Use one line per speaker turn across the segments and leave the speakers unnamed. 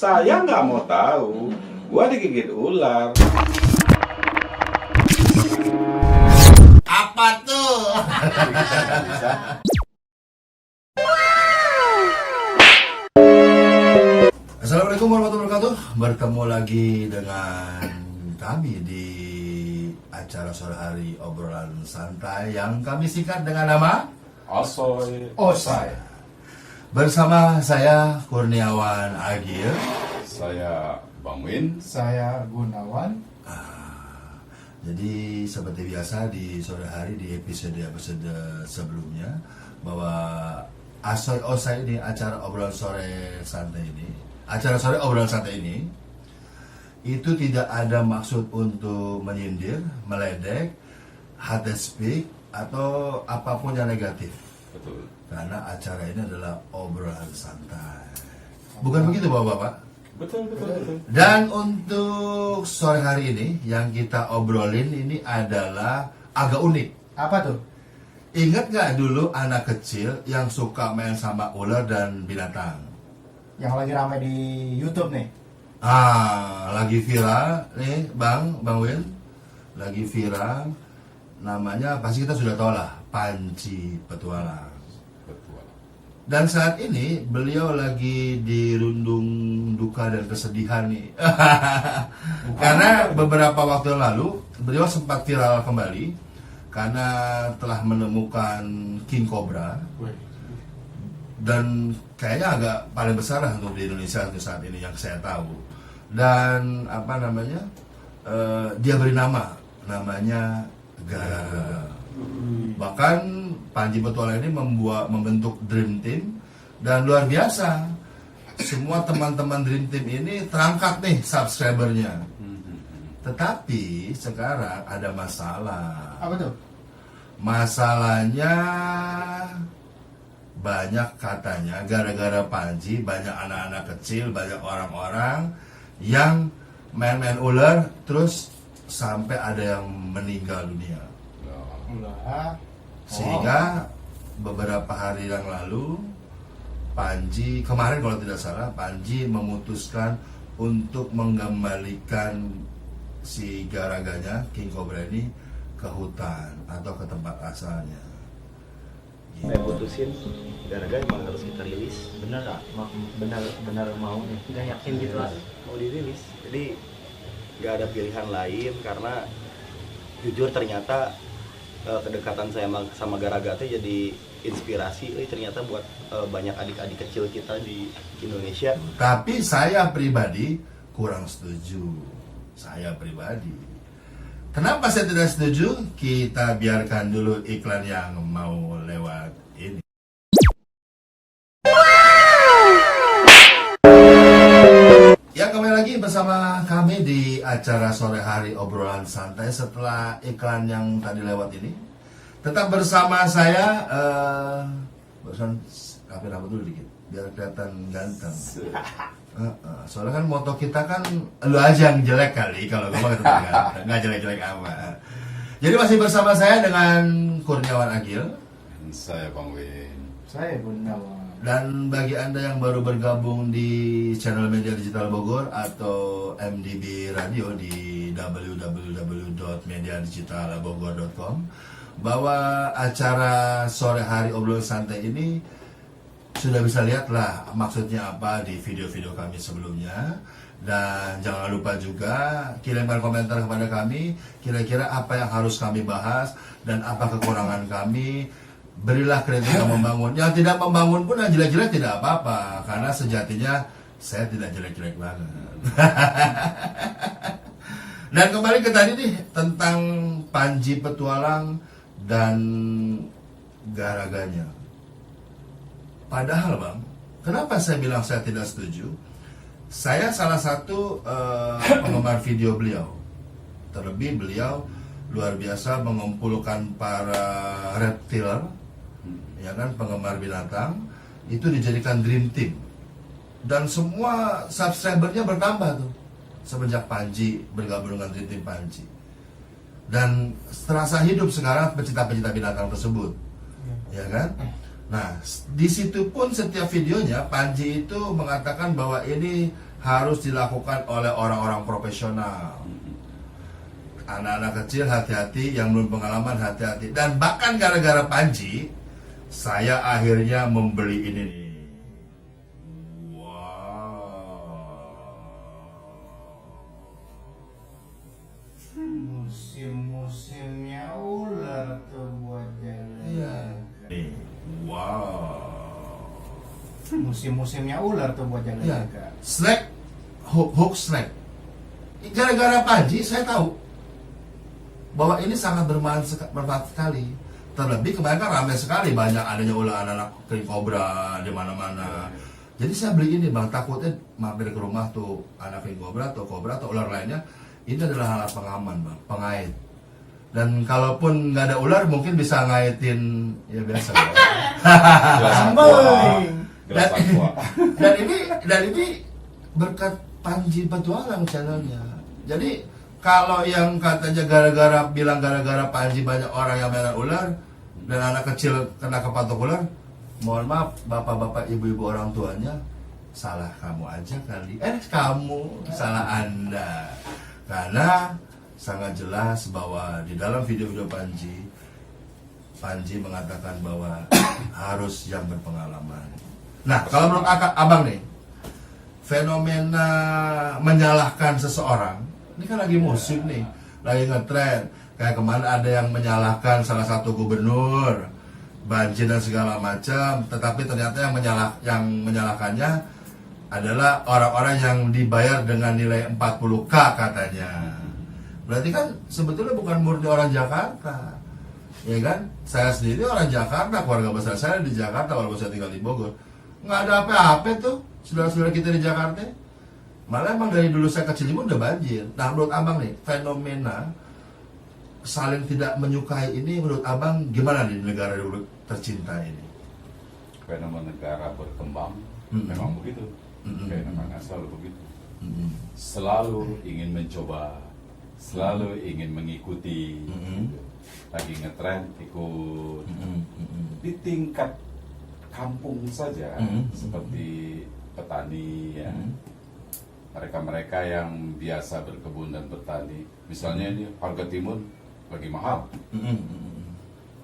Saya nggak mau tahu. Gua digigit ular.
Apa tuh?
Bisa.
Assalamualaikum warahmatullahi wabarakatuh. Bertemu lagi dengan kami di acara sore hari obrolan santai yang kami singkat dengan nama
Osoy.
Osai. Bersama saya Kurniawan Agil.
Saya Bang Win.
Saya Gunawan.
Jadi seperti biasa di sore hari di episode sebelumnya bahwa Asoy Osai ini acara obrolan sore santai ini, acara sore obrolan santai ini itu tidak ada maksud untuk menyindir, meledek, hate speak atau apapun yang negatif.
Betul.
Karena acara ini adalah obrolan santai. Bukan begitu Bapak-bapak?
Betul.
Dan untuk sore hari ini yang kita obrolin ini adalah agak unik.
Apa tuh?
Ingat gak dulu anak kecil yang suka main sama ular dan binatang?
Yang lagi ramai di YouTube nih.
Lagi viral nih Bang Win. Lagi viral. Namanya pasti kita sudah tahu lah, Panji Petualang.
Betul.
Dan saat ini beliau lagi dirundung duka dan kesedihan nih. Karena beberapa waktu yang lalu beliau sempat viral kembali karena telah menemukan King Cobra. Dan kayaknya agak paling besar lah untuk di Indonesia untuk saat ini yang saya tahu. Dan apa namanya? Dia beri namanya Garaga. Bahkan Panji Petualang ini membentuk Dream Team dan luar biasa. Semua teman-teman Dream Team ini terangkat nih subscribernya. Tetapi sekarang ada masalah.
Apa tuh?
Masalahnya banyak katanya gara-gara Panji banyak anak-anak kecil, banyak orang-orang yang main-main ular terus sampai ada yang meninggal dunia.
Ulah.
Sehingga beberapa hari yang lalu Panji, kemarin kalau tidak salah, Panji memutuskan untuk mengembalikan si garaganya King Cobra ini ke hutan atau ke tempat asalnya.
Saya putusin gara-gara emang harus kita rilis.
Bener gak? Bener mau nih? Gak yakin gitu lah.
Mau dirilis, jadi nggak ada pilihan lain karena jujur ternyata kedekatan saya sama Garaga teh jadi inspirasi ternyata buat banyak adik-adik kecil kita di Indonesia.
Tapi saya pribadi kurang setuju. Saya pribadi. Kenapa saya tidak setuju? Kita biarkan dulu iklan yang mau lewat ini. Ya, kembali lagi bersama kami di acara sore hari obrolan santai setelah iklan yang tadi lewat ini. Tetap bersama saya, barusan rapi rambut dulu dikit, biar kelihatan ganteng. Soalnya kan moto kita kan lu aja yang jelek kali, kalau gue mah tetap ganteng, nggak jelek-jelek amat. Jadi masih bersama saya dengan Kurniawan Agil.
Dan saya Bang Win.
Saya Gunawan.
Dan bagi Anda yang baru bergabung di channel Media Digital Bogor atau MDB Radio di www.mediadigitalbogor.com, bahwa acara sore hari obrolan santai ini sudah bisa lihat lah maksudnya apa di video-video kami sebelumnya. Dan jangan lupa juga kirimkan komentar kepada kami, kira-kira apa yang harus kami bahas dan apa kekurangan kami. Berilah kritik yang membangun. Yang tidak membangun pun yang jelek-jelek tidak apa-apa, karena sejatinya saya tidak jelek-jelek banget. Dan kembali ke tadi nih tentang Panji Petualang dan garaganya. Padahal Bang, kenapa saya bilang saya tidak setuju? Saya salah satu penggemar video beliau. Terlebih beliau luar biasa mengumpulkan para reptiler, ya kan, penggemar binatang, itu dijadikan Dream Team. Dan semua subscribernya bertambah tuh semenjak Panji bergabung dengan Dream Team Panji. Dan terasa hidup sekarang pecinta-pecinta binatang tersebut, ya kan? Nah, di situ pun setiap videonya Panji itu mengatakan bahwa ini harus dilakukan oleh orang-orang profesional. Anak-anak kecil hati-hati, yang belum pengalaman hati-hati. Dan bahkan gara-gara Panji, saya akhirnya membeli ini nih.
Musim-musimnya ular tuh buat jalan.
Iya. Wow.
Musim-musimnya ular tuh buat jalan.
Iya. Snack, hook snack. Gara-gara Panji saya tahu bahwa ini sangat bermanfaat sekali. Terlebih kemarin kan ramai sekali, banyak adanya ular anak king cobra di mana-mana. Jadi saya beli ini bang, takutnya mampir ke rumah tuh anak king cobra atau ular lainnya. Ini adalah alat pengaman bang, pengait. Dan kalaupun nggak ada ular mungkin bisa ngaitin ya biasa. Ya.
Gelas aqua. Gelas aqua.
dan ini berkat Panji Petualang channelnya. Jadi kalau yang katanya gara-gara Panji banyak orang yang main ular dan anak kecil kena kepatok ular, mohon maaf bapak-bapak ibu-ibu orang tuanya, salah kamu aja kali. Kamu salah Anda. Karena sangat jelas bahwa di dalam video-video Panji mengatakan bahwa harus yang berpengalaman. Nah, kalau menurut abang nih, fenomena menyalahkan seseorang, ini kan lagi musim nih, lagi ngetren. Kayak kemarin ada yang menyalahkan salah satu gubernur, banjir dan segala macam, tetapi ternyata yang menyalahkannya adalah orang-orang yang dibayar dengan nilai 40K katanya. Berarti kan sebetulnya bukan murni orang Jakarta, ya kan? Saya sendiri orang Jakarta, keluarga besar saya di Jakarta, walaupun saya tinggal di Bogor. Nggak ada apa-apa tuh, saudara-saudara kita di Jakarta. Malah emang dari dulu saya kecil pun udah banjir. Nah menurut abang nih, fenomena saling tidak menyukai ini menurut abang gimana di negara dulu tercinta ini?
Fenomena negara berkembang memang begitu. Fenomena selalu begitu. Selalu ingin mencoba, selalu ingin mengikuti. Lagi ngetren ikut. Di tingkat kampung saja, seperti petani ya. Mereka-mereka yang biasa berkebun dan bertani, misalnya ini harga timun lagi mahal.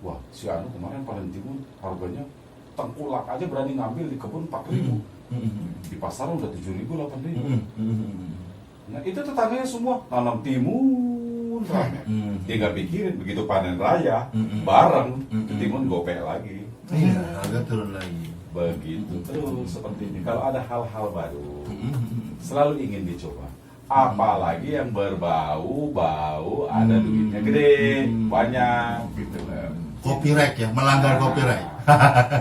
Wah, si Anu kemarin panen timun harganya tengkulak aja berani ngambil di kebun 4.000. Di pasar udah 7.000, 8.000. Nah itu tetangganya semua nanam timun. Dia nggak pikirin begitu panen raya bareng timun gopek lagi.
Iya, harga turun lagi.
Begitu terus seperti ini. Kalau ada hal-hal baru, selalu ingin dicoba. Apalagi yang berbau, ada duitnya gede, banyak, gitu lah.
Copyright ya, melanggar copyright.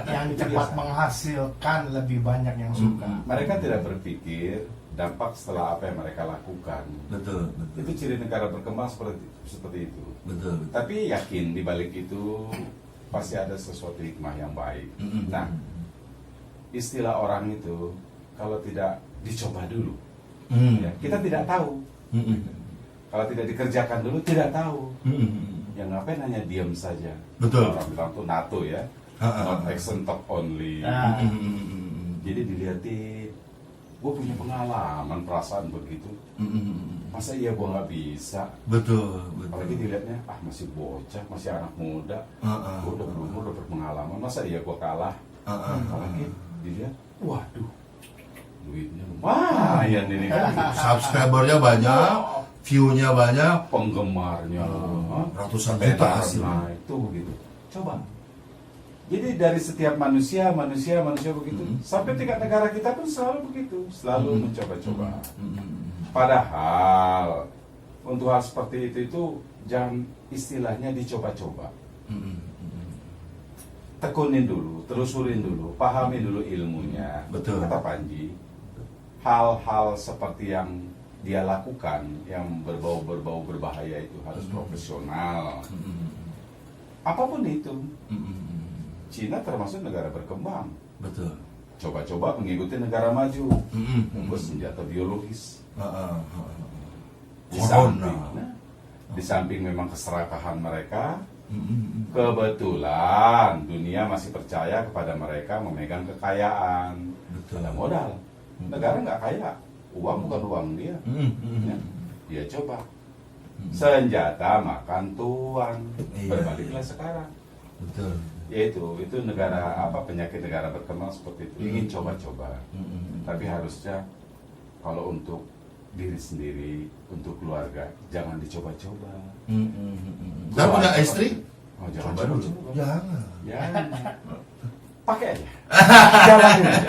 Yang cepat menghasilkan lebih banyak yang suka.
Mereka tidak berpikir dampak setelah apa yang mereka lakukan.
Betul.
Itu ciri negara berkembang seperti itu.
Betul.
Tapi yakin di balik itu pasti ada sesuatu hikmah yang baik. Nah, istilah orang itu kalau tidak dicoba dulu, ya, kita tidak tahu. Kalau tidak dikerjakan dulu tidak tahu. Yang ngapain hanya diam saja.
Betul.
Orang bilang tuh NATO ya, not action talk only. Jadi dilihatin, gue punya pengalaman perasaan begitu. Masa iya gue nggak bisa?
Betul.
Apalagi dilihatnya, masih bocah, masih anak muda, gue udah berumur, udah berpengalaman, masa iya gue kalah? Apalagi dilihat, waduh, duitnya lumayan ini kan.
Subscribernya banyak, view-nya banyak,
Penggemarnya
ratusan juta hasil.
Nah itu begitu. Coba. Jadi dari setiap manusia begitu. Sampai tingkat negara kita pun selalu begitu, selalu mencoba-coba. Padahal untuk hal seperti itu jangan istilahnya dicoba-coba. Tekunin dulu, telusurin dulu, pahami dulu ilmunya.
Betul.
Kata Panji, hal-hal seperti yang dia lakukan yang berbau berbahaya itu harus profesional. Apapun itu. Cina termasuk negara berkembang.
Betul.
Coba-coba mengikuti negara maju. Membuat senjata biologis. Di samping memang keserakahan mereka, kebetulan dunia masih percaya kepada mereka memegang kekayaan.
Betul.
Ada modal. Negara nggak kaya, uang bukan uang dia. Ya. Dia coba senjata makan tuan.
Iya.
Berbaliklah sekarang.
Betul.
Itu negara apa, penyakit negara berkembang seperti itu, ingin coba-coba. Tapi harusnya kalau untuk diri sendiri, untuk keluarga, jangan dicoba-coba.
Dan punya istri?
Oh, jangan
Coba dulu.
coba-coba.
Jangan.
Jangan. Pakai aja. Jalanin aja.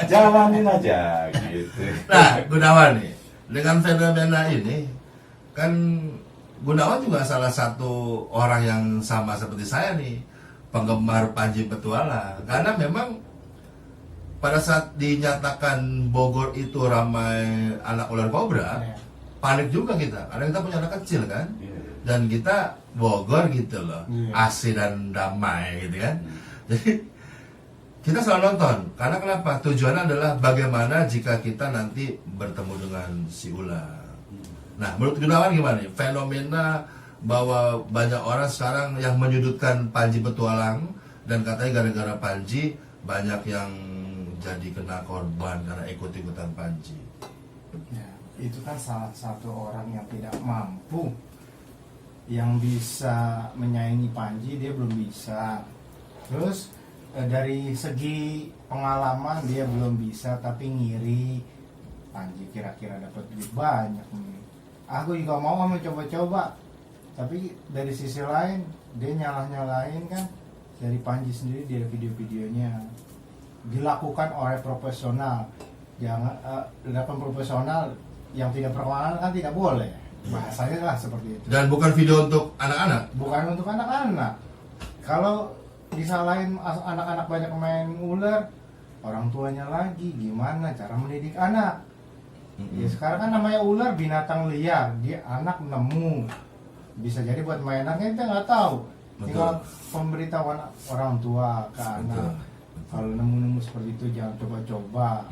Jalanin aja gitu.
Nah, Gunawan nih, dengan fenomena ini, kan Gunawan juga salah satu orang yang sama seperti saya nih, penggemar Panji Petualang. Karena memang pada saat dinyatakan Bogor itu ramai anak ular kobra, panik juga kita, karena kita punya anak kecil kan, dan kita Bogor gitu loh, asri dan damai gitu kan. Jadi kita selalu nonton, karena kenapa? Tujuannya adalah bagaimana jika kita nanti bertemu dengan si ular. Nah, menurut Gunawan gimana nih? Fenomena bahwa banyak orang sekarang yang menyudutkan Panji Petualang, dan katanya gara-gara Panji banyak yang jadi kena korban karena ikut-ikutan Panji.
Ya, itu kan salah satu orang yang tidak mampu, yang bisa menyaingi Panji dia belum bisa. Terus dari segi pengalaman dia belum bisa, tapi ngiri Panji kira-kira dapat duit banyak nih. Aku juga mau coba-coba, tapi dari sisi lain dia nyalah-nyalahin kan dari Panji sendiri, dari video-videonya dilakukan oleh profesional. Jangan dilakukan profesional yang tidak berpengalaman kan tidak boleh. Bahasanya lah seperti itu.
Dan bukan video untuk anak-anak.
Bukan untuk anak-anak. Kalau disalahin anak-anak banyak main ular, orang tuanya lagi gimana cara mendidik anak? Ya sekarang kan namanya ular binatang liar, dia anak nemu, bisa jadi buat mainan kan kita nggak tahu. Tinggal pemberitahuan orang tua ke anak. Kalau nemu-nemu seperti itu jangan coba-coba.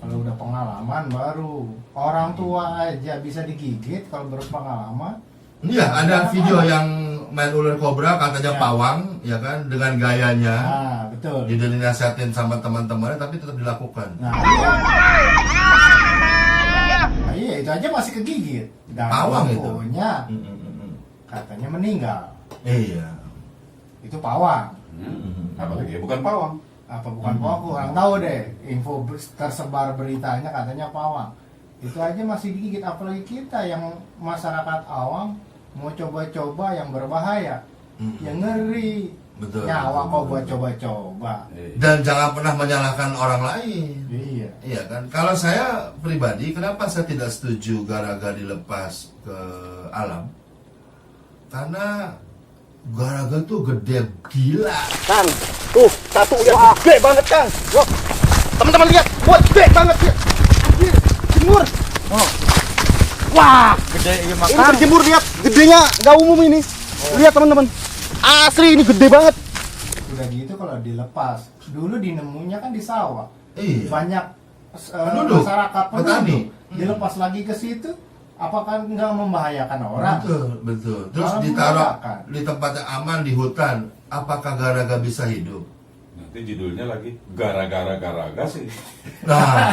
Kalau udah pengalaman baru. Orang tua aja bisa digigit kalau berpengalaman.
Iya, ada video yang main ular kobra katanya pawang, ya kan, dengan gayanya.
Nah, betul.
Dia dinasihatin sama teman-temannya tapi tetap dilakukan.
Nah, iya itu aja masih kegigit. Dan
Pawang itu.
pokoknya katanya meninggal.
Iya.
Itu pawang.
Apalagi bukan pawang.
Apa bukan pawang? Kurang tahu deh. Info tersebar beritanya katanya pawang. Itu aja masih digigit, apalagi kita yang masyarakat awam mau coba-coba yang berbahaya. Yang ngeri.
Betul.
Nyawa kok buat coba-coba.
Dan jangan pernah menyalahkan orang lain.
Iya.
Iya kan. Kalau saya pribadi, kenapa saya tidak setuju garaga dilepas ke alam? Karena garaga tuh gede gila.
Kang, tuh satu yang gede banget Kang. Wah, teman-teman lihat, buat gede banget ya. Anjir, jemur. Oh. Wah,
Gede iya
ini
makan.
berjemur lihat, gedenya nggak umum ini. Lihat teman-teman, asli ini gede banget.
Udah gitu kalau dilepas. Dulu dinemunya kan di sawah.
Iya.
Banyak
Penduduk,
masyarakat
petani.
dilepas lagi ke situ, apakah nggak membahayakan orang?
Betul, betul. Terus
Malah
ditaruh
membahayakan.
di tempat yang aman di hutan. Apakah garaga bisa hidup?
Nanti judulnya lagi gara-gara garaga sih.
Nah,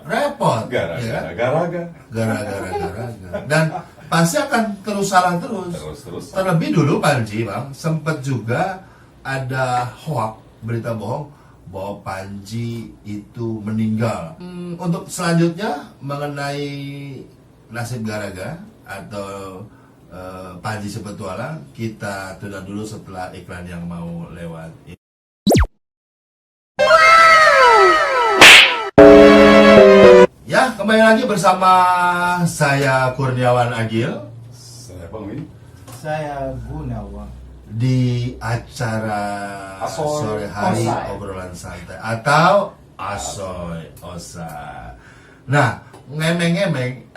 repot.
Gara-gara
ya kan?
garaga.
Gara-gara garaga. Dan pasti akan terus salah terus.
Terus.
Terlebih dulu Panji, Bang, sempat juga ada hoax, berita bohong bahwa Panji itu meninggal. Untuk selanjutnya mengenai nasib garaga atau Panji Petualang, kita tunda dulu setelah iklan yang mau lewat. Ya, kembali lagi bersama saya Kurniawan Agil
Saya Bang Win.
Saya Gunawan.
di acara
Asoy
sore hari
Osai.
obrolan santai atau Asoy Osa. Nah, ngemeng-ngemeng.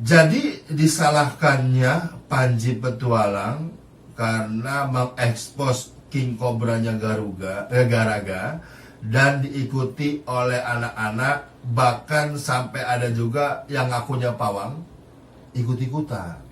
Jadi disalahkannya Panji Petualang karena mengekspos King Cobra-nya Garaga dan diikuti oleh anak-anak, bahkan sampai ada juga yang ngakunya pawang ikut-ikutan.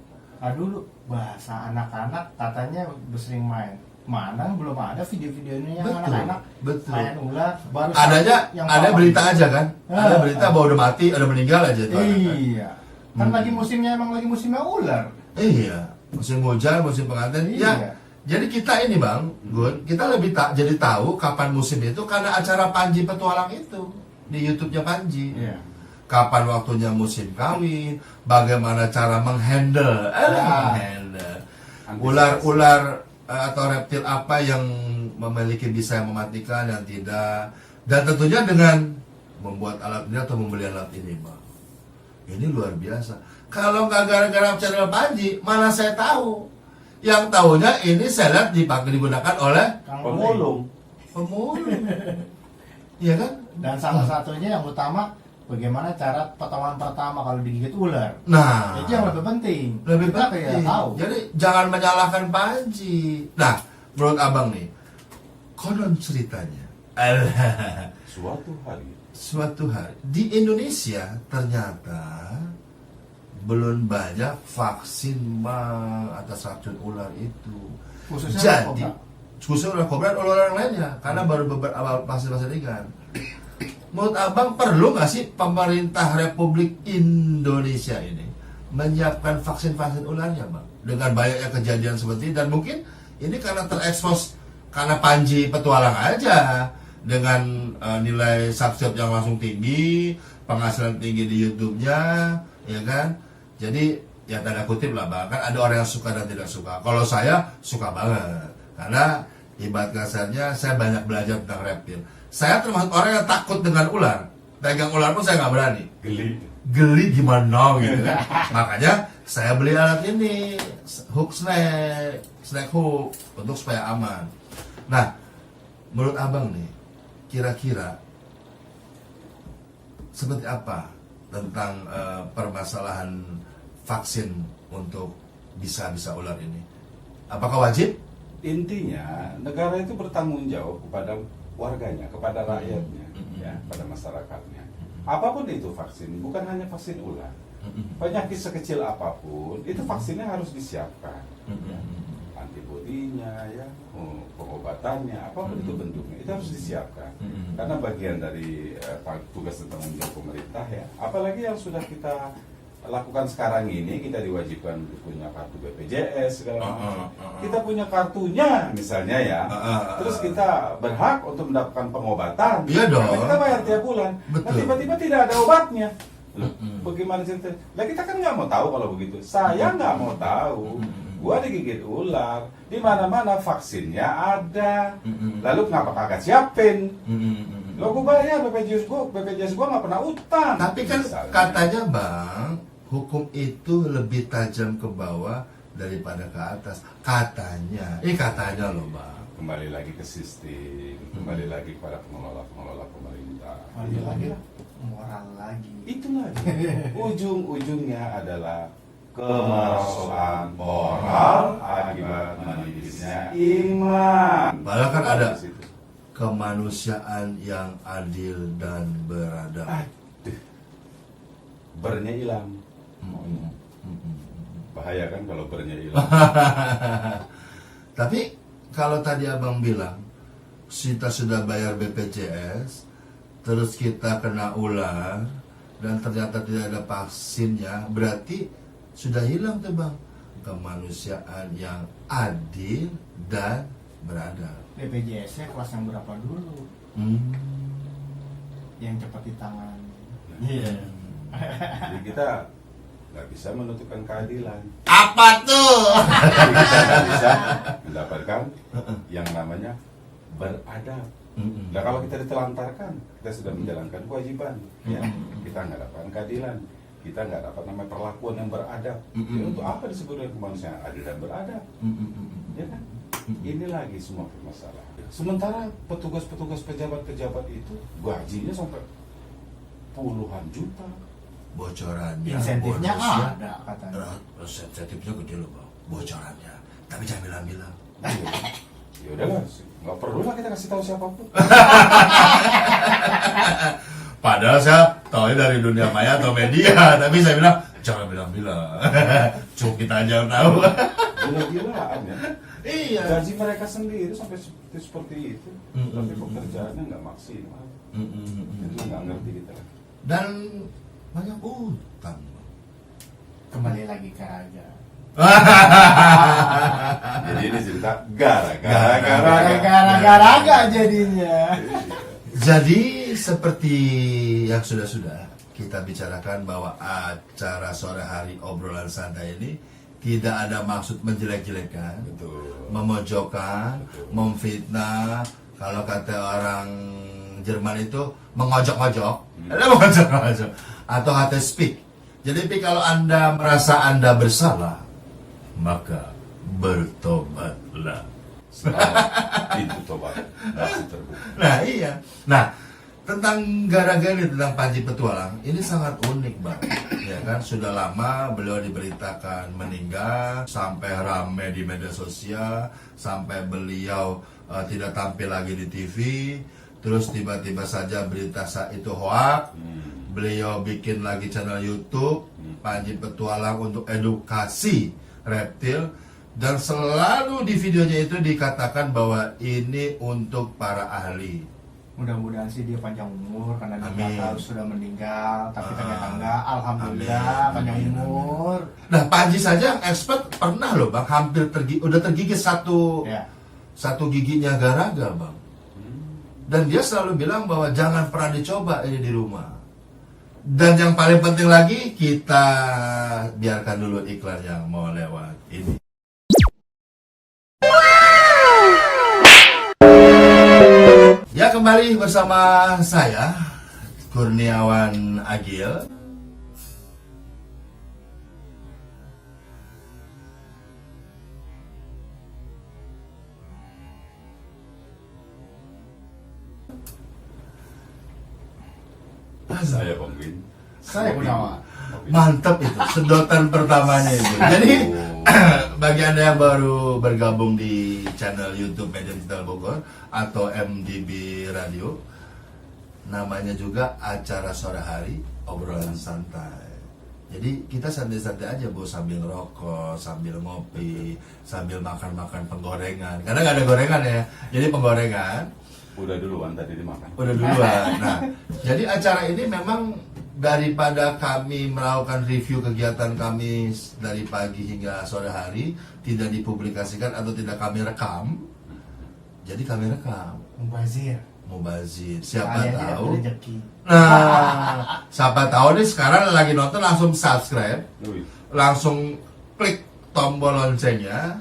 Dulu bahasa anak-anak katanya sering main mana belum ada video-videonya yang
Betul,
anak-anak
betul.
main ular. Baru
Adanya
satu yang
ada
pawang.
berita aja kan? Ada
Ah,
berita bahwa udah mati, ada meninggal aja tuh.
Iya. Kan
Hmm.
lagi musimnya, emang lagi musimnya ular.
Iya, musim hujan, musim pengantin.
Iya.
Ya, jadi kita ini Bang, Gun, kita lebih jadi tahu kapan musim itu karena acara Panji Petualang itu di YouTube-nya Panji.
Iya.
Kapan waktunya musim kawin, bagaimana cara menghandle, menghandle ular-ular atau reptil apa yang memiliki bisa yang mematikan, yang tidak, dan tentunya dengan membuat alat ini atau membeli alat ini, Bang. Ini luar biasa. Kalau nggak gara-gara channel Panji, mana saya tahu. Yang tahunya ini saya lihat dipakai digunakan oleh
Kang
Pemulung.
pemulung. Iya kan?
Dan salah satunya yang utama, bagaimana cara potongan pertama kalau digigit ular.
Nah,
Itu yang lebih penting.
lebih
Kita
penting.
kayak tahu.
Jadi jangan menyalahkan Panji. Nah, menurut Abang nih, konon ceritanya, suatu hari di Indonesia ternyata belum banyak vaksin atas racun ular itu.
Khususnya
Jadi,
ular
khususnya ular kobra dan ular yang lainnya, karena baru beberapa awal pasien-pasien ringan. Menurut Abang perlu nggak sih pemerintah Republik Indonesia ini menyiapkan vaksin-vaksin ularnya, Bang? Dengan banyaknya kejadian seperti ini, dan mungkin ini karena terekspos karena Panji Petualang aja, dengan nilai subscribe yang langsung tinggi, penghasilan tinggi di YouTube-nya, ya kan? Jadi ya tanda kutip lah, Bang, kan ada orang yang suka dan tidak suka. Kalau saya suka banget, karena ibarat kasarnya saya banyak belajar tentang reptil. Saya termasuk orang yang takut dengan ular. Pegang ular pun saya nggak berani. Geli gimana gitu kan. Makanya saya beli alat ini, hook snake hook, untuk supaya aman. Nah, menurut Abang nih, kira-kira seperti apa tentang permasalahan vaksin untuk bisa ular ini? Apakah wajib?
Intinya negara itu bertanggung jawab kepada warganya, kepada rakyatnya, ya, pada masyarakatnya. Apapun itu vaksin, bukan hanya vaksin ular. Penyakit sekecil apapun, itu vaksinnya harus disiapkan. Ya. Antibodinya, ya, pengobatannya, apapun itu bentuknya, itu harus disiapkan. Karena bagian dari tugas dan tanggung jawab pemerintah, ya. Apalagi yang sudah kita lakukan sekarang ini, kita diwajibkan untuk punya kartu BPJS segala macam. Kita punya kartunya misalnya, ya. Terus kita berhak untuk mendapatkan pengobatan.
Iya dong.
Karena kita bayar tiap bulan.
Betul.
Nah, tiba-tiba tidak ada obatnya. Loh, bagaimana cerita? Lah kita kan nggak mau tahu kalau begitu. Saya nggak mau tahu. Gua digigit ular. Di mana-mana vaksinnya ada. Lalu kenapa kagak siapin? Lo gua bayar BPJS gua nggak pernah utang.
Tapi kan
misalnya.
katanya, Bang, hukum itu lebih tajam ke bawah daripada ke atas. Katanya. Ini katanya loh, Bang.
Kembali lagi ke sistem, kembali lagi kepada pengelola pemerintah.
Kembali lagi lah, moral lagi.
Itulah ujung-ujungnya adalah kemerosotan moral akibat menipisnya iman.
Padahal kan ada
Di situ.
kemanusiaan yang adil dan beradab.
Aduh, bernya hilang. Bahaya kan kalau bernya hilang.
Tapi kalau tadi Abang bilang kita sudah bayar BPJS, terus kita kena ular dan ternyata tidak ada vaksinnya, berarti sudah hilang tuh, Bang, kemanusiaan yang adil dan beradab.
BPJS-nya kelas yang berapa dulu? Yang cepat ditangani. Iya.
Jadi kita nggak bisa menentukan keadilan.
Apa tuh?
Jadi kita nggak bisa mendapatkan yang namanya beradab. Nah kalau kita ditelantarkan, kita sudah menjalankan kewajiban, ya. Kita nggak dapatkan keadilan, kita nggak dapat namanya perlakuan yang beradab. Ya, untuk apa disebut dengan kemanusiaan adil dan beradab? Ya kan? Ini lagi semua permasalahan. Sementara petugas-petugas pejabat-pejabat itu gajinya sampai puluhan juta.
Bocorannya,
Insentifnya
bonusnya,
ada katanya.
insentifnya gede loh, Bang, bocorannya. Tapi jangan bilang-bilang.
Ya udahlah, nggak perlu lah kita kasih tahu siapapun.
Padahal saya tahu dari dunia maya atau media, tapi saya bilang jangan bilang-bilang. Cukup kita aja yang tahu.
Gila-gilaan ya.
Iya.
Gaji mereka sendiri sampai seperti itu,
Mm-mm.
tapi pekerjaannya nggak maksimal. Itu nggak ngerti kita.
Dan banyak utang.
Kembali lagi ke raga.
Jadi ini cerita gara-gara.
Gara-gara jadinya.
Jadi seperti yang sudah-sudah kita bicarakan bahwa acara sore hari obrolan santai ini tidak ada maksud menjelek-jelekan,
Betul.
memojokkan, memfitnah. Kalau kata orang Jerman itu mengojok-ojok, ada mengojok-ojok atau hate speak. Jadi kalau Anda merasa Anda bersalah, maka bertobatlah.
Selamat pintu tobat masih terbuka.
Nah iya. Nah tentang gara-gara ini, tentang Panji Petualang ini sangat unik bang. Ya kan sudah lama beliau diberitakan meninggal, sampai rame di media sosial, sampai beliau tidak tampil lagi di TV. Terus tiba-tiba saja berita itu hoax. Beliau bikin lagi channel YouTube Panji Petualang untuk edukasi reptil. Dan selalu di videonya itu dikatakan bahwa ini untuk para ahli.
Mudah-mudahan sih dia panjang umur karena dia
Amin.
tahu sudah meninggal, tapi ternyata enggak. Alhamdulillah
Amin.
panjang
Amin.
umur.
Nah Panji saja yang expert pernah loh bang, hampir udah tergigit satu
Ya.
giginya garaga bang. Dan dia selalu bilang bahwa jangan pernah dicoba ini di rumah. Dan yang paling penting lagi, kita biarkan dulu iklan yang mau lewat ini. Ya kembali bersama saya Kurniawan Agil.
Saya Bang Win.
Saya Gunawan.
Mantap itu, sedotan pertamanya itu. Jadi bagi Anda yang baru bergabung di channel YouTube Media Digital Bogor atau MDB Radio, namanya juga acara sore hari obrolan santai. Jadi kita santai-santai aja bu, sambil ngerokok, sambil ngopi, sambil makan-makan penggorengan. Karena nggak ada gorengan ya, jadi penggorengan.
Udah duluan tadi dimakan.
Udah duluan. Nah, jadi acara ini memang daripada kami melakukan review kegiatan kami dari pagi hingga sore hari tidak dipublikasikan atau tidak kami rekam, jadi kami rekam. Mubazir. Siapa
Kalian
tahu?
tidak rezeki.
Nah, siapa tahu nih sekarang lagi nonton langsung subscribe,
Wih,
langsung klik tombol loncengnya,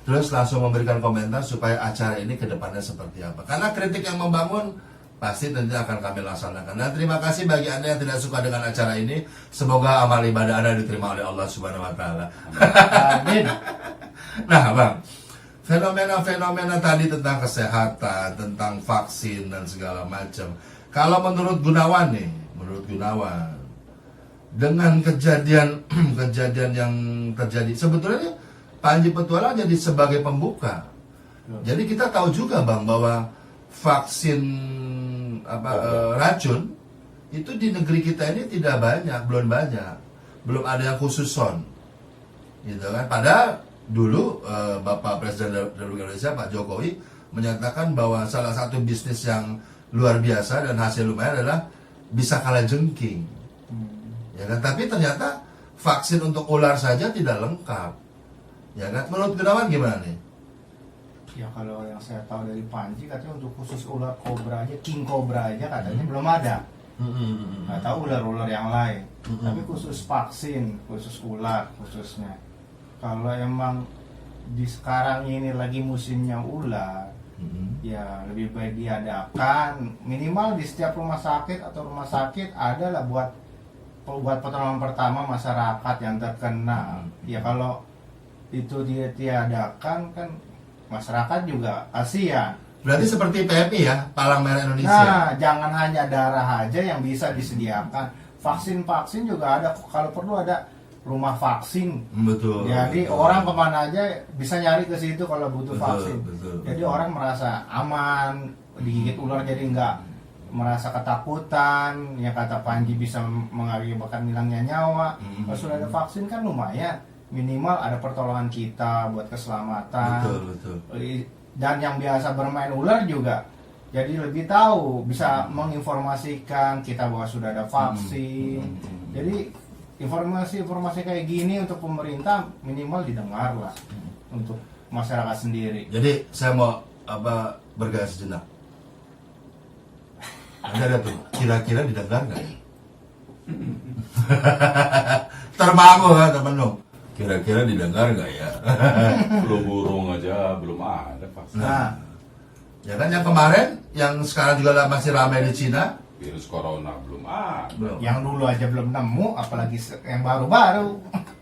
terus langsung memberikan komentar supaya acara ini ke depannya seperti apa. Karena kritik yang membangun pasti tentu akan kami laksanakan. Dan terima kasih bagi Anda yang tidak suka dengan acara ini. Semoga amal ibadah Anda diterima oleh Allah Subhanahu wa taala.
Amin.
Nah, Bang, fenomena-fenomena tadi tentang kesehatan, tentang vaksin dan segala macam. Kalau menurut Gunawan nih, dengan kejadian kejadian yang terjadi, sebetulnya Panji Petualang jadi sebagai pembuka. Jadi kita tahu juga bang bahwa vaksin racun itu di negeri kita ini tidak banyak, belum ada yang khusus son, gitu kan? Padahal dulu Bapak Presiden Republik Indonesia Pak Jokowi menyatakan bahwa salah satu bisnis yang luar biasa dan hasil lumayan adalah bisa kalah jengking, ya kan? Tapi ternyata vaksin untuk ular saja tidak lengkap, ya kan? Menurut Gunawan gimana nih?
Ya kalau yang saya tahu dari Panji katanya untuk khusus ular kobra aja, king kobra aja katanya belum ada. Nggak tahu ular-ular yang lain. Tapi khusus vaksin, khusus ular khususnya. Kalau emang di sekarang ini lagi musimnya ular, ya lebih baik diadakan minimal di setiap rumah sakit adalah buat pertolongan pertama masyarakat yang terkena. Ya kalau itu dia tiadakan kan masyarakat juga kasihan.
Berarti seperti PMI ya, Palang Merah Indonesia.
Nah, jangan hanya darah aja yang bisa disediakan. Vaksin juga ada, kalau perlu ada rumah vaksin.
Betul.
Jadi
betul.
orang kemana aja bisa nyari ke situ kalau butuh
Betul,
vaksin.
betul,
Jadi
betul.
orang merasa aman, digigit ular jadi nggak merasa ketakutan. Ya kata Panji bisa mengakibatkan hilangnya nyawa. Kalau sudah ada vaksin kan lumayan. minimal ada pertolongan kita buat keselamatan.
Betul.
Dan yang biasa bermain ular juga jadi lebih tahu, bisa menginformasikan kita bahwa sudah ada vaksin. Jadi informasi-informasi kayak gini untuk pemerintah minimal didengar lah untuk masyarakat sendiri.
Jadi saya mau bergaya sejenak. Ada tuh, kira-kira didengar nggak ya? Termangu kan temen lo. Kira-kira didengar nggak ya?
Belum burung aja belum ada vaksin.
Nah, ya kan yang kemarin, yang sekarang juga masih ramai di Cina,
Virus corona belum ada.
belum.
Yang dulu aja belum nemu, apalagi yang baru-baru.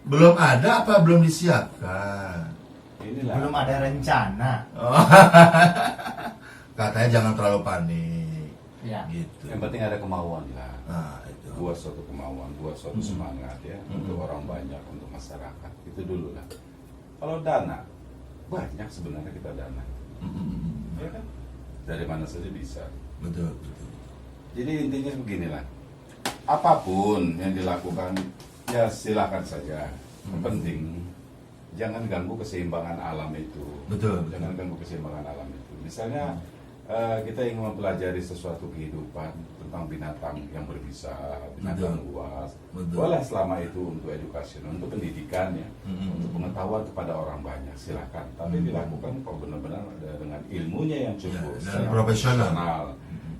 Belum ada apa belum disiapkan?
Inilah.
Belum ada rencana.
Oh. Katanya jangan terlalu panik.
Ya.
Gitu.
Yang penting ada kemauan lah.
Nah, itu.
Buat suatu kemauan, buat suatu semangat ya untuk orang banyak, untuk masyarakat. Itu dulu lah. Kalau dana, banyak sebenarnya kita dana. Ya kan? Dari mana saja bisa.
Betul.
Jadi intinya beginilah. Apapun yang dilakukan, ya silakan saja. Yang penting jangan ganggu keseimbangan alam itu.
Betul.
Jangan ganggu keseimbangan alam itu. Misalnya kita ingin mempelajari sesuatu kehidupan tentang binatang yang berbisa, binatang luas.
Betul.
Boleh selama itu untuk edukasi, untuk pendidikan ya, untuk pengetahuan kepada orang banyak, silakan. Tapi dilakukan kalau benar-benar ada dengan ilmunya yang cukup,
Ya, dan
secara
profesional.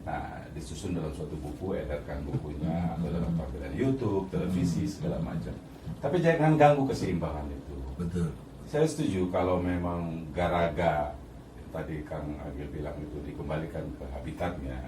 Nah, disusun dalam suatu buku, edarkan bukunya atau dalam tampilan YouTube, televisi segala macam. Tapi jangan ganggu keseimbangan itu.
Betul.
Saya setuju kalau memang garaga tadi Kang Agil bilang itu dikembalikan ke habitatnya,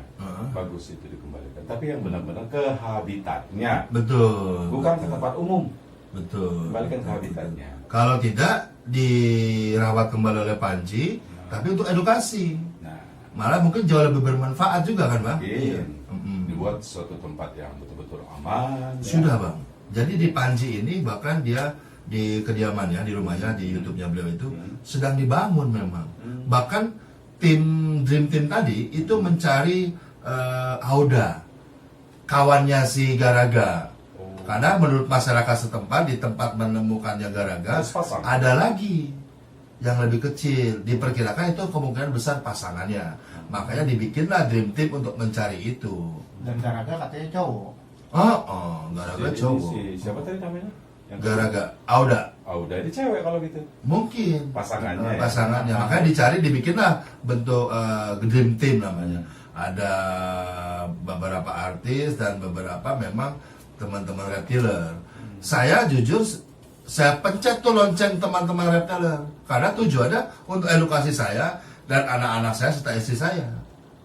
bagus itu dikembalikan. Tapi yang benar-benar ke habitatnya,
Betul.
bukan ke tempat umum.
Betul.
Kembalikan ke habitatnya.
Kalau tidak dirawat kembali oleh Panji, tapi untuk edukasi.
Nah,
Malah mungkin jauh lebih bermanfaat juga kan, Bang?
mungkin
Mm-mm.
dibuat suatu tempat yang betul-betul aman.
Sudah,
ya.
Bang. Jadi di Panji ini bahkan dia di kediamannya, di rumahnya, di YouTube-nya beliau itu sedang dibangun memang. Bahkan tim Dream Team tadi itu mencari Auda, kawannya si Garaga. Karena menurut masyarakat setempat, di tempat menemukannya Garaga,
Harus pasang.
ada lagi yang lebih kecil. Diperkirakan itu kemungkinan besar pasangannya. Makanya dibikinlah Dream Team untuk mencari itu.
Dan Garaga katanya cowok.
Garaga
Jadi
cowok.
siapa tadi namanya?
Garaga, Auda.
Udah ini cewek kalau gitu.
Mungkin
Pasangannya ya?
pasangannya, makanya dicari, dibikinlah bentuk Dream Team namanya. Ada beberapa artis dan beberapa memang teman-teman reptiler. Saya jujur, saya pencet tuh lonceng teman-teman reptiler karena tujuannya untuk edukasi saya dan anak-anak saya serta istri saya.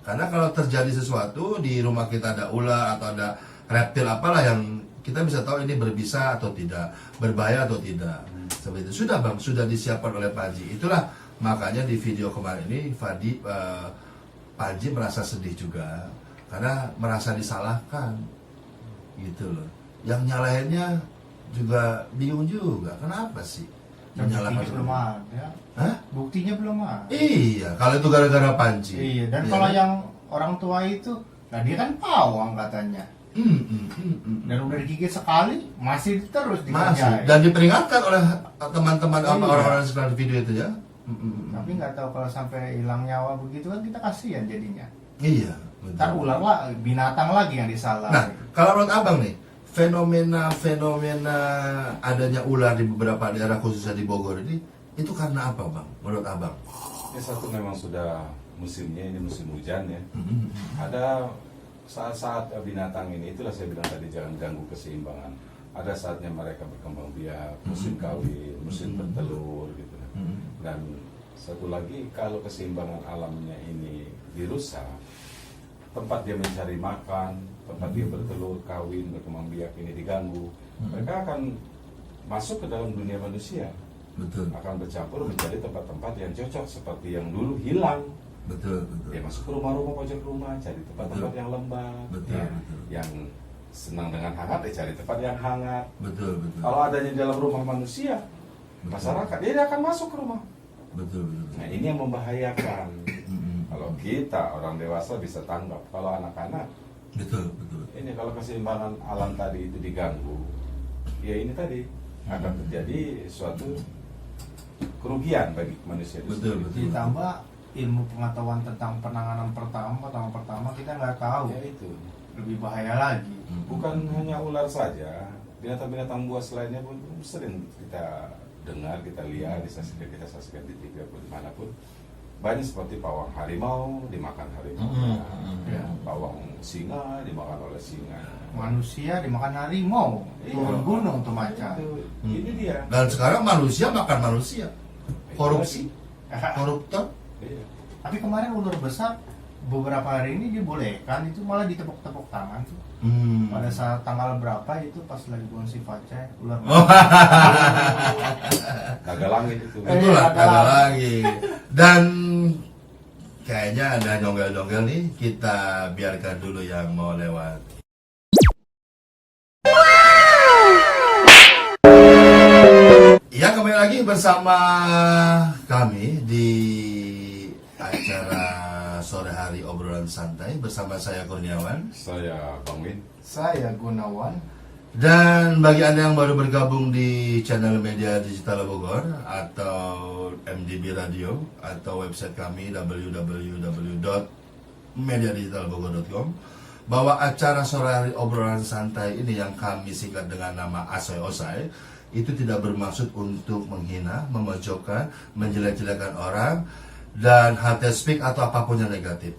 Karena kalau terjadi sesuatu di rumah kita, ada ular atau ada reptil apalah yang kita bisa tahu ini berbisa atau tidak, berbahaya atau tidak. Seperti itu. Sudah Bang, sudah disiapkan oleh Panji. Itulah makanya di video kemarin ini Panji merasa sedih juga karena merasa disalahkan. Gitu loh. Yang nyalahinnya juga bingung juga. Kenapa sih?
Dan
Menyalahkan
buktinya belum ada.
Hah?
Buktinya belum ada.
Iya, kalau itu gara-gara Panji.
Iya, dan
Iya
kalau
kan?
yang orang tua itu, nah dia kan pawang katanya. Dan udah digigit sekali, masih terus
Masih
dikerjain.
dan diperingatkan oleh teman-teman apa
Iya.
orang-orang di sekitar video itu ya.
Tapi nggak tahu kalau sampai hilang nyawa begitu kan kita kasihan jadinya.
Iya, betul.
Ntar ular lah, binatang lagi yang disalah.
Nah, kalau menurut Abang nih, fenomena adanya ular di beberapa daerah khususnya di Bogor ini itu karena apa, Bang? Menurut Abang?
Ya satu memang sudah musimnya, ini musim hujan ya. Ada saat-saat binatang ini, itulah saya bilang tadi jangan ganggu keseimbangan. Ada saatnya mereka berkembang biak, musim kawin, musim bertelur gitu. Dan satu lagi, kalau keseimbangan alamnya ini dirusak, tempat dia mencari makan, tempat dia bertelur, kawin, berkembang biak ini diganggu, mereka akan masuk ke dalam dunia manusia,
Betul.
akan bercampur menjadi tempat-tempat yang cocok seperti yang dulu hilang.
Betul.
Dia masuk ke rumah-rumah, pojok rumah, cari tempat-tempat
Betul.
yang lembab,
Betul,
ya.
betul.
Yang senang dengan hangat, dia cari tempat yang hangat.
Betul.
Kalau adanya di dalam rumah manusia,
Betul.
masyarakat, dia akan masuk ke rumah.
Betul.
Nah ini yang membahayakan. Kalau kita orang dewasa bisa tanggap, kalau anak-anak,
Betul.
ini kalau keseimbangan alam tadi itu diganggu, ya ini tadi akan terjadi suatu kerugian bagi manusia itu
Betul,
sendiri.
betul.
Ditambah ilmu pengetahuan tentang penanganan pertama kita nggak tahu,
Ya itu.
lebih bahaya lagi.
Bukan hanya ular saja, binatang-binatang buas lainnya pun sering kita dengar, kita lihat, kita saksikan di TV atau dimanapun. Banyak seperti pawang harimau dimakan harimau,
Ya.
pawang singa dimakan oleh singa.
Manusia dimakan harimau, turun gunung tuh macan.
Ini dia.
Dan sekarang manusia makan manusia, korupsi, koruptor.
Iya.
Tapi kemarin ular besar beberapa hari ini dibolehkan, itu malah ditepuk-tepuk tangan tuh. Pada saat tanggal berapa itu pas lagi bulan si Facai, ular
Naga langit itu.
Itulah ada lagi. Dan kayaknya ada jonggel-jonggel nih, kita biarkan dulu yang mau lewat. Ya, kembali lagi bersama kami di acara sore hari obrolan santai bersama saya Kurniawan.
Saya Bang Win.
Saya Gunawan.
Dan bagi Anda yang baru bergabung di channel Media Digital Bogor atau MDB Radio atau website kami www.mediadigitalbogor.com, bahwa acara sore hari obrolan santai ini yang kami singkat dengan nama Asoy Osai itu tidak bermaksud untuk menghina, memojokkan, menjelek-jelekan orang dan hate speak atau apapun yang negatif.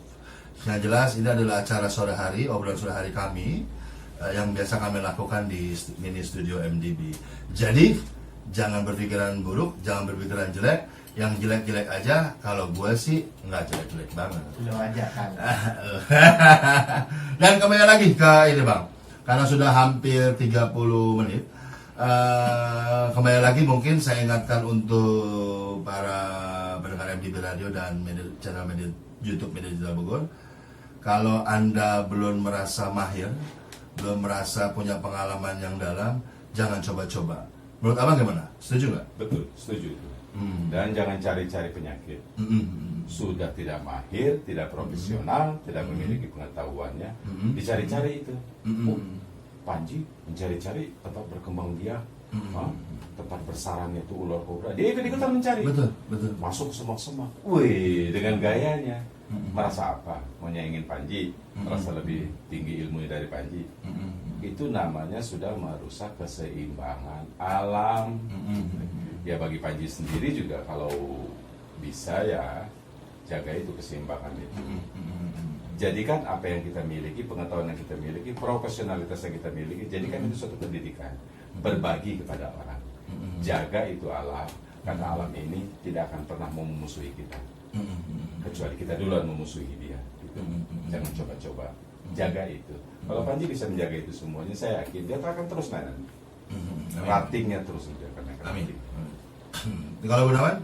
Yang jelas ini adalah acara sore hari, obrolan sore hari kami yang biasa kami lakukan di mini studio MDB. Jadi jangan berpikiran buruk, jangan berpikiran jelek. Yang jelek-jelek aja, kalau gue sih nggak jelek-jelek banget.
Lu aja kan.
Dan kembali lagi ke ini Bang, karena sudah hampir 30 menit. Kembali lagi mungkin saya ingatkan untuk para pendengar MDB Radio dan channel media YouTube Media Digital Bogor, kalau Anda belum merasa mahir, belum merasa punya pengalaman yang dalam, jangan coba-coba. Menurut Abang gimana? Setuju nggak?
Betul, setuju itu. Dan jangan cari-cari penyakit. Sudah tidak mahir, tidak profesional, tidak memiliki pengetahuannya, dicari-cari itu. Oh, Panji mencari-cari tempat berkembang dia, tempat bersarangnya itu ular kobra. Dia ikut-ikutan mencari.
Betul, betul.
Masuk ke semak-semak. Wih, dengan gayanya. Merasa apa? Menyaingin Panji, merasa lebih tinggi ilmunya dari Panji. Itu namanya sudah merusak keseimbangan alam. Ya bagi Panji sendiri juga kalau bisa ya jaga itu keseimbangan itu. Jadikan apa yang kita miliki, pengetahuan yang kita miliki, profesionalitas yang kita miliki, jadikan itu suatu pendidikan. Berbagi kepada orang. Jaga itu alam, karena alam ini tidak akan pernah memusuhi kita. Kecuali kita duluan memusuhi dia. Gitu. Jangan coba-coba. Jaga itu. Kalau Panji bisa menjaga itu semuanya, saya yakin dia akan terus naik. Ratingnya terus dia akan naik.
Amin. Kalau Gunawan?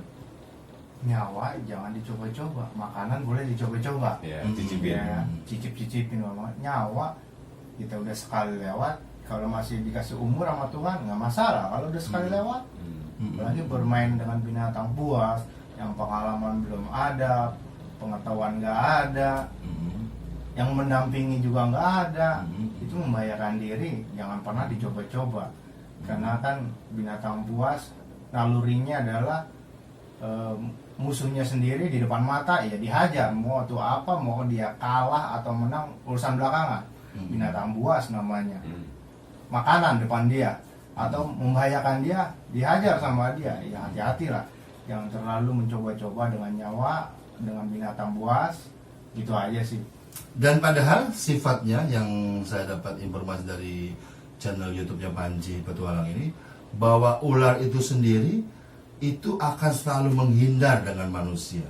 Nyawa jangan dicoba-coba, makanan boleh dicoba-coba.
Ya, cicipin.
Ya, cicip-cicipin mama. Nyawa kita udah sekali lewat, kalau masih dikasih umur sama Tuhan nggak masalah. Kalau udah sekali lewat, apalagi bermain dengan binatang buas yang pengalaman belum ada, pengetahuan nggak ada, yang mendampingi juga nggak ada, itu membahayakan diri. Jangan pernah dicoba-coba, karena kan binatang buas nalurinya adalah musuhnya sendiri di depan mata ya dihajar, mau itu apa, mau dia kalah atau menang urusan belakangan. Binatang buas namanya, makanan depan dia atau membahayakan dia, dihajar sama dia. Ya hati-hatilah, jangan terlalu mencoba-coba dengan nyawa, dengan binatang buas. Gitu aja sih.
Dan padahal sifatnya yang saya dapat informasi dari channel YouTube-nya Panji Petualang ini, bahwa ular itu sendiri itu akan selalu menghindar dengan manusia.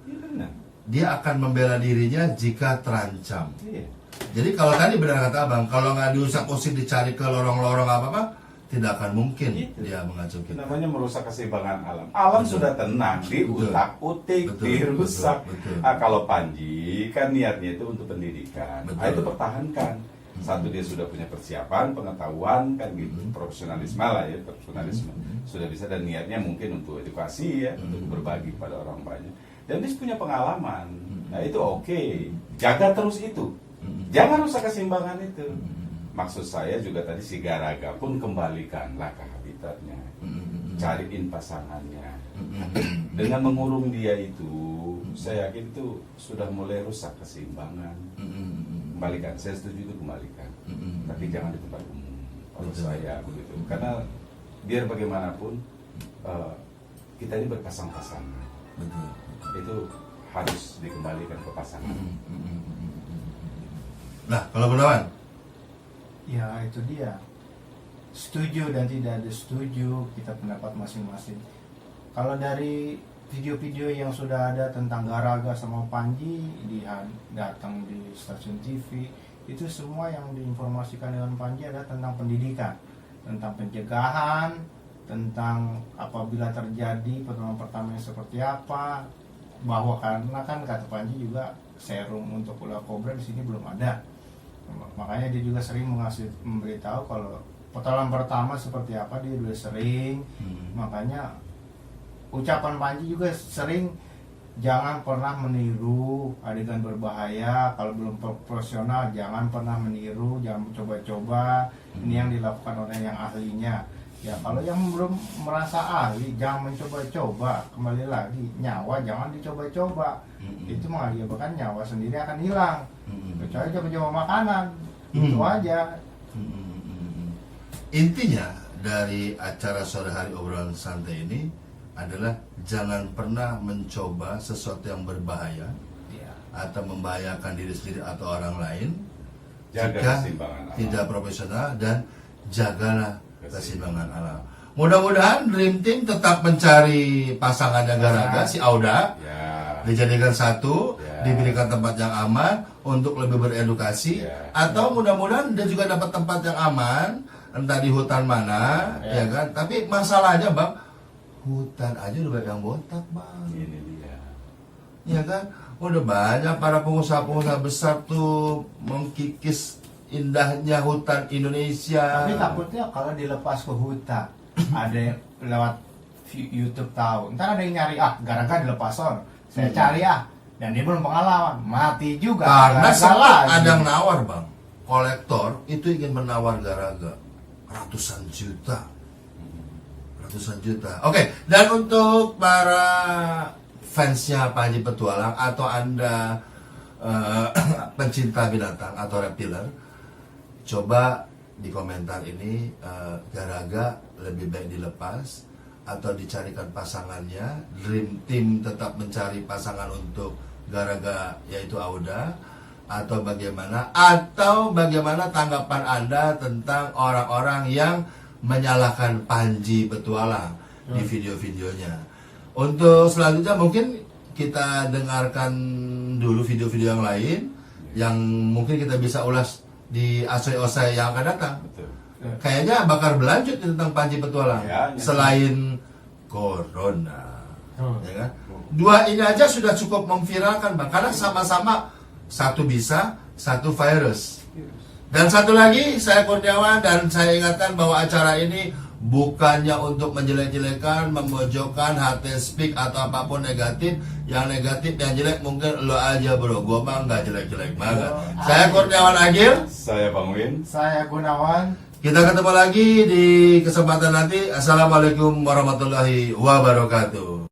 Iya benar.
Dia akan membela dirinya jika terancam.
Iya.
Jadi kalau tadi benar kata Abang, kalau nggak diusap-usip dicari ke lorong-lorong apa-apa, tidak akan mungkin
Itu.
dia mengacau
Itu
kita.
namanya merusak keseimbangan alam. Alam
Betul.
sudah tenang,
Betul.
diutak-utik,
Betul.
dirusak.
Betul.
Kalau Panji kan niatnya itu untuk pendidikan.
Betul.
Itu pertahankan. Satu dia sudah punya persiapan, pengetahuan kan gitu, profesionalisme lah ya, profesionalisme sudah bisa, dan niatnya mungkin untuk edukasi ya, untuk berbagi kepada orang banyak. Dan dia punya pengalaman. Nah itu oke. Jaga terus itu. Jangan rusak keseimbangan itu. Maksud saya juga tadi si Garaga pun kembalikanlah ke habitat. sekitarnya, cariin pasangannya. Dengan mengurung dia itu, saya yakin itu sudah mulai rusak keseimbangan. Kembalikan, saya setuju itu kembalikan. Tapi jangan di tempat umum. Kalau saya begitu, karena biar bagaimanapun kita ini berpasang-pasangan. Itu harus dikembalikan ke pasangan.
Nah, kalau Gunawan?
Ya itu dia, setuju dan tidak ada setuju, kita pendapat masing-masing. Kalau dari video-video yang sudah ada tentang Garaga sama Panji datang di stasiun TV, itu semua yang diinformasikan dengan Panji adalah tentang pendidikan, tentang pencegahan, tentang apabila terjadi pertolongan pertama yang seperti apa, bahwa karena kan kata Panji juga serum untuk ular kobra di sini belum ada. Makanya dia juga sering memberitahu kalau pertolongan pertama seperti apa dia sudah sering. Makanya ucapan Panji juga sering, jangan pernah meniru adegan berbahaya. Kalau belum profesional jangan pernah meniru, jangan coba-coba. Ini yang dilakukan oleh yang ahlinya. Ya kalau yang belum merasa ahli jangan mencoba-coba. Kembali lagi, nyawa jangan dicoba-coba. Itu mengakibatkan nyawa sendiri akan hilang. Kecuali coba-coba makanan. Itu aja.
Intinya dari acara sore hari obrolan santai ini adalah jangan pernah mencoba sesuatu yang berbahaya atau membahayakan diri sendiri atau orang lain.
Jaga
jika
keseimbangan alam.
tidak profesional, dan jagalah keseimbangan alam. Mudah-mudahan Dream Team tetap mencari pasangan yang Garaga, si Auda, dijadikan satu, diberikan tempat yang aman untuk lebih beredukasi, atau mudah-mudahan dia juga dapat tempat yang aman, entah di hutan mana, ya kan? Tapi masalahnya Bang, hutan aja udah banyak yang botak Bang.
Ini dia.
Ya kan? Udah banyak para pengusaha-pengusaha besar tuh mengkikis indahnya hutan Indonesia.
Tapi takutnya kalau dilepas ke hutan, ada yang lewat YouTube tahu, ntar ada yang nyari, Garaga dilepas on, saya cari dan dia belum pengalaman, mati juga.
Karena
Garaga
sempat
lagi.
ada yang nawar Bang, kolektor itu ingin menawar Garaga ratusan juta. Oke, dan untuk para fansnya Panji Petualang atau Anda pencinta binatang atau reptiler, coba di komentar ini Garaga lebih baik dilepas atau dicarikan pasangannya. Dream Team tetap mencari pasangan untuk Garaga, yaitu Auda, atau bagaimana tanggapan Anda tentang orang-orang yang menyalahkan Panji Petualang di video-videonya. Untuk selanjutnya mungkin kita dengarkan dulu video-video yang lain yang mungkin kita bisa ulas di Asoy-Osai yang akan datang.
Betul.
Kayaknya bakal berlanjut tentang Panji Petualang selain Corona, ya kan? Dua ini aja sudah cukup memviralkan Bang, karena sama-sama satu bisa, satu virus. Dan satu lagi, saya Kurniawan, dan saya ingatkan bahwa acara ini bukannya untuk menjelek-jelekan, memojokkan, hate speak atau apapun negatif. Yang negatif, yang jelek mungkin lo aja bro, gua mah nggak jelek-jelek banget. Saya Kurniawan Agil,
Saya Bang Win.
Saya Gunawan.
kita ketemu lagi di kesempatan nanti. Assalamualaikum warahmatullahi wabarakatuh.